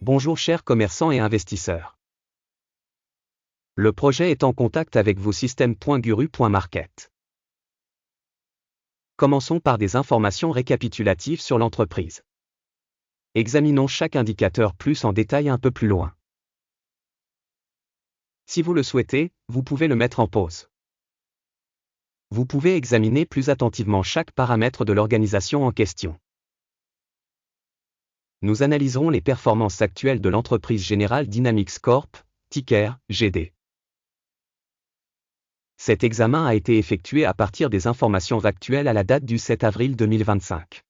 Bonjour chers commerçants et investisseurs. Le projet est en contact avec vos systèmes.guru.market. Commençons par des informations récapitulatives sur l'entreprise. Examinons chaque indicateur plus en détail un peu plus loin. Si vous le souhaitez, vous pouvez le mettre en pause. Vous pouvez examiner plus attentivement chaque paramètre de l'organisation en question. Nous analyserons les performances actuelles de l'entreprise General Dynamics Corp, ticker GD. Cet examen a été effectué à partir des informations actuelles à la date du 7 avril 2025.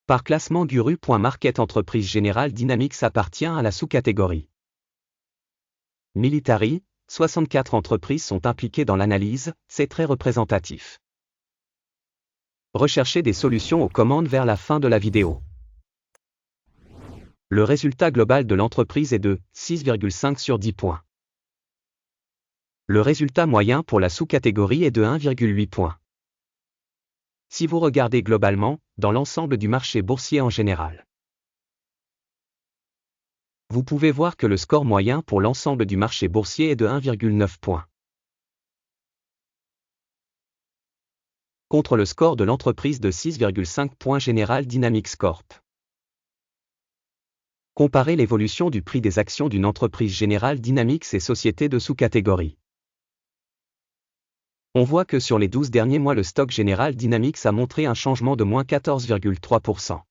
Par classement Guru.market, entreprise General Dynamics appartient à la sous-catégorie Military. 64 entreprises sont impliquées dans l'analyse, c'est très représentatif. Recherchez des solutions aux commandes vers la fin de la vidéo. Le résultat global de l'entreprise est de 6,5 sur 10 points. Le résultat moyen pour la sous-catégorie est de 1,8 points. Si vous regardez globalement, dans l'ensemble du marché boursier en général, vous pouvez voir que le score moyen pour l'ensemble du marché boursier est de 1,9 points. Contre le score de l'entreprise de 6,5 points General Dynamics Corp. Comparez l'évolution du prix des actions d'une entreprise General Dynamics et sociétés de sous-catégorie. On voit que sur les 12 derniers mois le stock General Dynamics a montré un changement de moins 14,3%.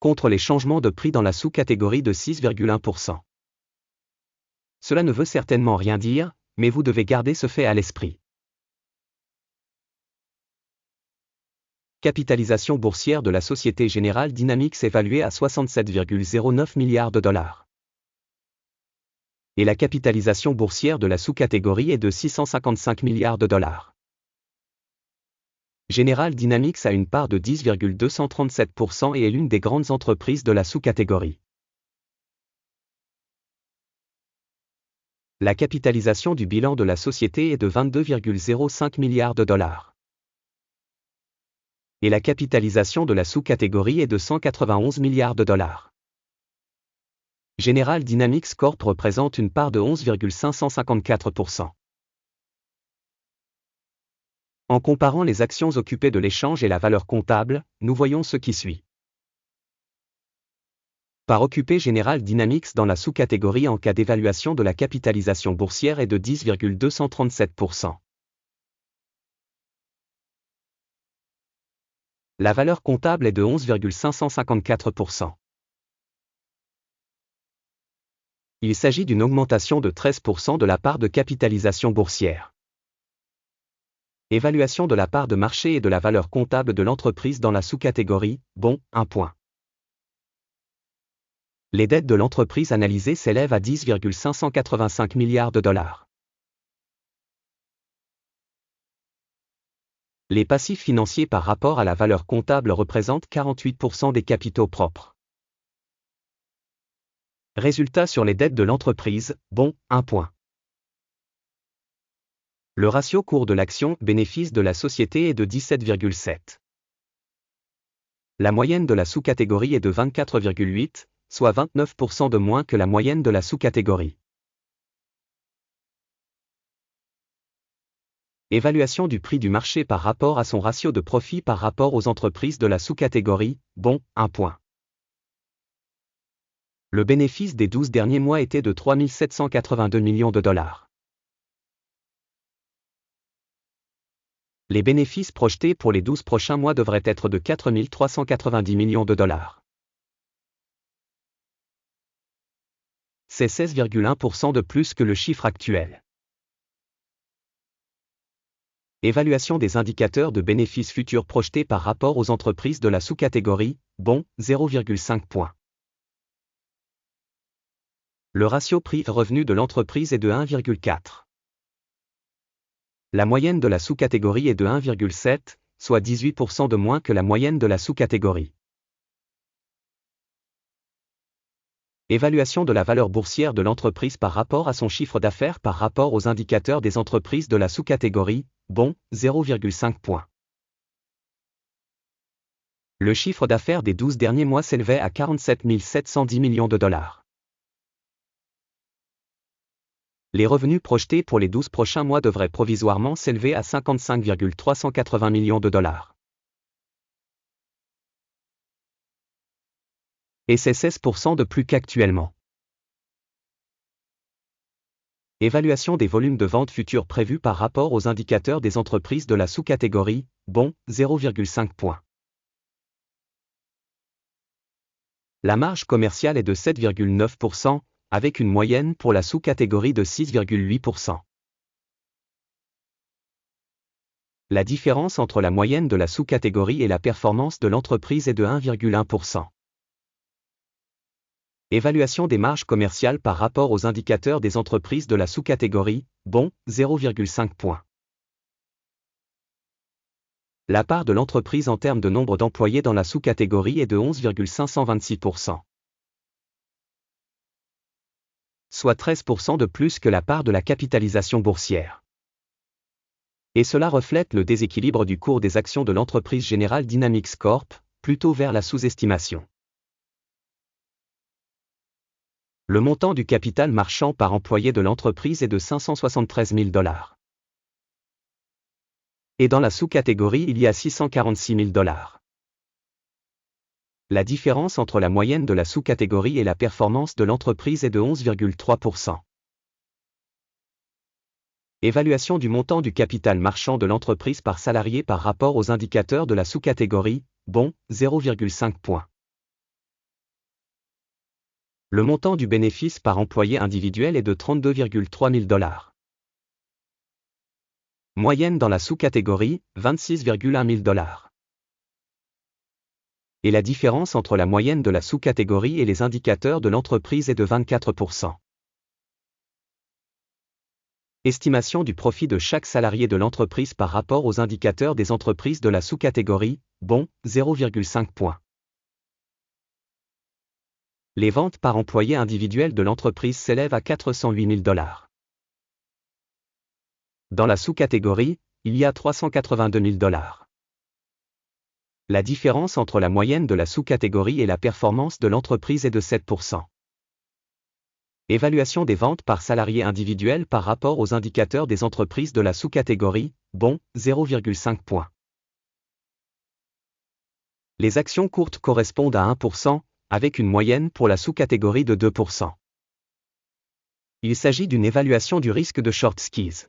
Contre les changements de prix dans la sous-catégorie de 6,1%. Cela ne veut certainement rien dire, mais vous devez garder ce fait à l'esprit. Capitalisation boursière de la société General Dynamics évaluée à 67,09 milliards de dollars. Et la capitalisation boursière de la sous-catégorie est de 655 milliards de dollars. General Dynamics a une part de 10,237% et est l'une des grandes entreprises de la sous-catégorie. La capitalisation du bilan de la société est de 22,05 milliards de dollars. Et la capitalisation de la sous-catégorie est de 191 milliards de dollars. General Dynamics Corp représente une part de 11,554%. En comparant les actions occupées de l'échange et la valeur comptable, nous voyons ce qui suit. Part occupée General Dynamics dans la sous-catégorie en cas d'évaluation de la capitalisation boursière est de 10,237%. La valeur comptable est de 11,554%. Il s'agit d'une augmentation de 13% de la part de capitalisation boursière. Évaluation de la part de marché et de la valeur comptable de l'entreprise dans la sous-catégorie, bon, 1 point. Les dettes de l'entreprise analysée s'élèvent à 10,585 milliards de dollars. Les passifs financiers par rapport à la valeur comptable représentent 48% des capitaux propres. Résultat sur les dettes de l'entreprise, bon, 1 point. Le ratio cours de l'action bénéfice de la société est de 17,7. La moyenne de la sous-catégorie est de 24,8, soit 29% de moins que la moyenne de la sous-catégorie. Évaluation du prix du marché par rapport à son ratio de profit par rapport aux entreprises de la sous-catégorie, bon, 1 point. Le bénéfice des 12 derniers mois était de 3 782 millions de dollars. Les bénéfices projetés pour les 12 prochains mois devraient être de 4 390 millions de dollars. C'est 16,1% de plus que le chiffre actuel. Évaluation des indicateurs de bénéfices futurs projetés par rapport aux entreprises de la sous-catégorie, bon, 0,5 points. Le ratio prix-revenu de l'entreprise est de 1,4. La moyenne de la sous-catégorie est de 1,7, soit 18% de moins que la moyenne de la sous-catégorie. Évaluation de la valeur boursière de l'entreprise par rapport à son chiffre d'affaires par rapport aux indicateurs des entreprises de la sous-catégorie, bon, 0,5 points. Le chiffre d'affaires des 12 derniers mois s'élevait à 47 710 millions de dollars. Les revenus projetés pour les 12 prochains mois devraient provisoirement s'élever à 55,380 millions de dollars. Et c'est 16% de plus qu'actuellement. Évaluation des volumes de vente futures prévus par rapport aux indicateurs des entreprises de la sous-catégorie, bon, 0,5 points. La marge commerciale est de 7,9%, avec une moyenne pour la sous-catégorie de 6,8%. La différence entre la moyenne de la sous-catégorie et la performance de l'entreprise est de 1,1%. Évaluation des marges commerciales par rapport aux indicateurs des entreprises de la sous-catégorie, bon, 0,5 points. La part de l'entreprise en termes de nombre d'employés dans la sous-catégorie est de 11,526%. Soit 13% de plus que la part de la capitalisation boursière. Et cela reflète le déséquilibre du cours des actions de l'entreprise General Dynamics Corp, plutôt vers la sous-estimation. Le montant du capital marchand par employé de l'entreprise est de 573 000 $. Et dans la sous-catégorie, il y a 646 000 $. La différence entre la moyenne de la sous-catégorie et la performance de l'entreprise est de 11,3%. Évaluation du montant du capital marchand de l'entreprise par salarié par rapport aux indicateurs de la sous-catégorie, bon, 0,5 points. Le montant du bénéfice par employé individuel est de 32,3 000 $. Moyenne dans la sous-catégorie, 26,1 000 $. Et la différence entre la moyenne de la sous-catégorie et les indicateurs de l'entreprise est de 24%. Estimation du profit de chaque salarié de l'entreprise par rapport aux indicateurs des entreprises de la sous-catégorie, bon, 0,5 points. Les ventes par employé individuel de l'entreprise s'élèvent à 408 000 $. Dans la sous-catégorie, il y a 382 000 $. La différence entre la moyenne de la sous-catégorie et la performance de l'entreprise est de 7%. Évaluation des ventes par salarié individuel par rapport aux indicateurs des entreprises de la sous-catégorie, bon, 0,5 points. Les actions courtes correspondent à 1%, avec une moyenne pour la sous-catégorie de 2%. Il s'agit d'une évaluation du risque de short squeeze.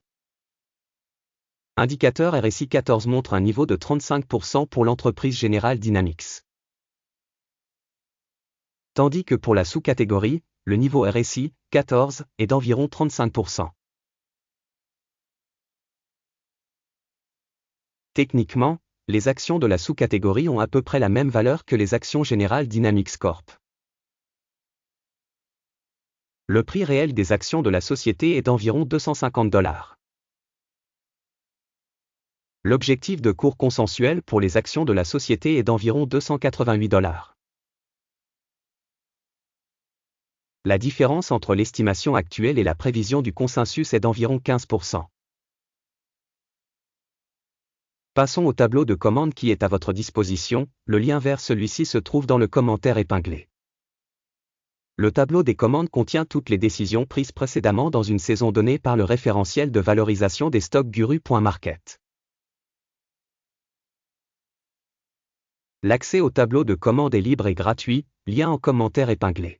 Indicateur RSI 14 montre un niveau de 35% pour l'entreprise General Dynamics. Tandis que pour la sous-catégorie, le niveau RSI 14 est d'environ 35%. Techniquement, les actions de la sous-catégorie ont à peu près la même valeur que les actions General Dynamics Corp. Le prix réel des actions de la société est d'environ 250 $. L'objectif de cours consensuel pour les actions de la société est d'environ 288 $. La différence entre l'estimation actuelle et la prévision du consensus est d'environ 15%. Passons au tableau de commande qui est à votre disposition, le lien vers celui-ci se trouve dans le commentaire épinglé. Le tableau des commandes contient toutes les décisions prises précédemment dans une saison donnée par le référentiel de valorisation des stocks Guru.market. L'accès au tableau de commande est libre et gratuit, lien en commentaire épinglé.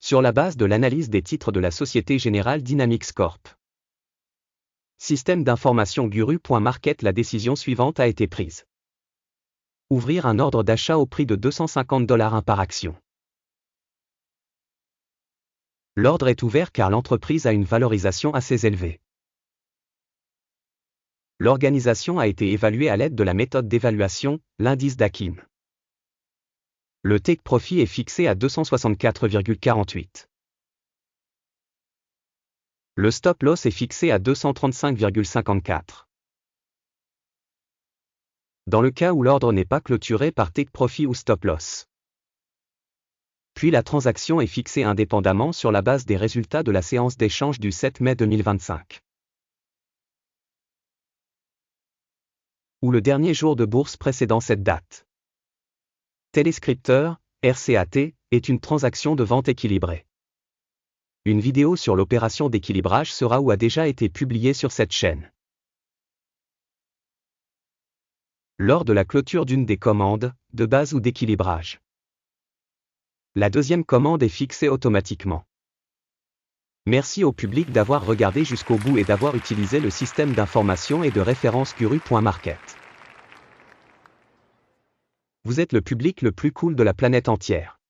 Sur la base de l'analyse des titres de la Société General Dynamics Corp. Système d'information Guru.market, la décision suivante a été prise. Ouvrir un ordre d'achat au prix de 250 $ par action. L'ordre est ouvert car l'entreprise a une valorisation assez élevée. L'organisation a été évaluée à l'aide de la méthode d'évaluation, l'indice d'Akin. Le take profit est fixé à 264,48. Le stop loss est fixé à 235,54. Dans le cas où l'ordre n'est pas clôturé par take profit ou stop loss. Puis la transaction est fixée indépendamment sur la base des résultats de la séance d'échange du 7 mai 2025. ou le dernier jour de bourse précédant cette date. Téléscripteur, RCAT, est une transaction de vente équilibrée. Une vidéo sur l'opération d'équilibrage sera ou a déjà été publiée sur cette chaîne. Lors de la clôture d'une des commandes, de base ou d'équilibrage. La deuxième commande est fixée automatiquement. Merci au public d'avoir regardé jusqu'au bout et d'avoir utilisé le système d'information et de référence Guru.market. Vous êtes le public le plus cool de la planète entière.